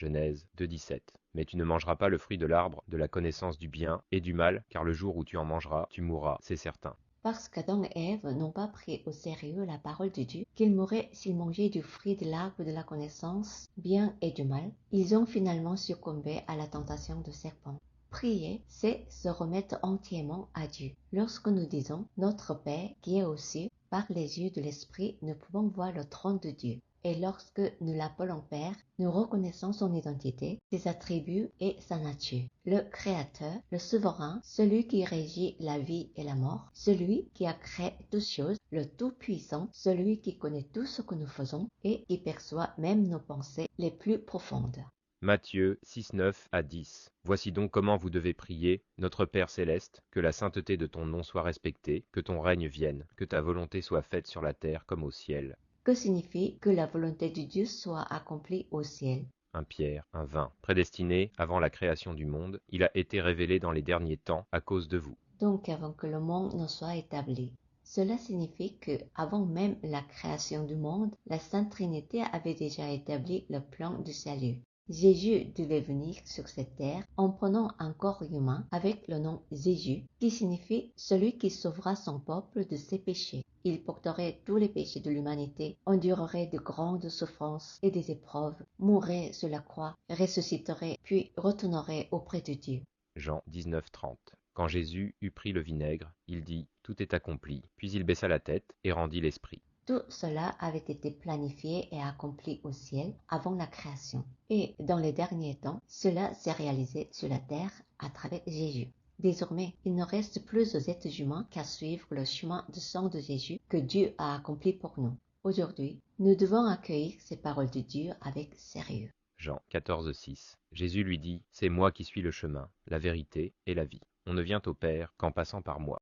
Genèse 2,17. Mais tu ne mangeras pas le fruit de l'arbre de la connaissance du bien et du mal, car le jour où tu en mangeras, tu mourras, c'est certain. Parce qu'Adam et Ève n'ont pas pris au sérieux la parole de Dieu, qu'ils mourraient s'ils mangeaient du fruit de l'arbre de la connaissance bien et du mal, ils ont finalement succombé à la tentation du serpent. Prier, c'est se remettre entièrement à Dieu. Lorsque nous disons Notre Père qui est aux cieux, par les yeux de l'Esprit, nous pouvons voir le trône de Dieu. Et lorsque nous l'appelons Père, nous reconnaissons son identité, ses attributs et sa nature. Le Créateur, le Souverain, celui qui régit la vie et la mort, celui qui a créé toutes choses, le Tout-Puissant, celui qui connaît tout ce que nous faisons et qui perçoit même nos pensées les plus profondes. Matthieu 6, 9 à 10. Voici donc comment vous devez prier. Notre Père céleste, que la sainteté de ton nom soit respectée, que ton règne vienne, que ta volonté soit faite sur la terre comme au ciel. Que signifie que la volonté de Dieu soit accomplie au ciel? 1 Pierre 1,20. Prédestiné avant la création du monde, il a été révélé dans les derniers temps à cause de vous. Donc avant que le monde ne soit établi. Cela signifie que, avant même la création du monde, la Sainte Trinité avait déjà établi le plan du salut. Jésus devait venir sur cette terre en prenant un corps humain avec le nom Jésus, qui signifie celui qui sauvera son peuple de ses péchés. Il porterait tous les péchés de l'humanité, endurerait de grandes souffrances et des épreuves, mourrait sur la croix, ressusciterait, puis retournerait auprès de Dieu. Jean 19, 30. Quand Jésus eut pris le vinaigre, il dit « Tout est accompli ». Puis il baissa la tête et rendit l'esprit. Tout cela avait été planifié et accompli au ciel avant la création. Et dans les derniers temps, cela s'est réalisé sur la terre à travers Jésus. Désormais, il ne reste plus aux êtres humains qu'à suivre le chemin du sang de Jésus que Dieu a accompli pour nous. Aujourd'hui, nous devons accueillir ces paroles de Dieu avec sérieux. Jean 14, 6. Jésus lui dit « C'est moi qui suis le chemin, la vérité et la vie. On ne vient au Père qu'en passant par moi. »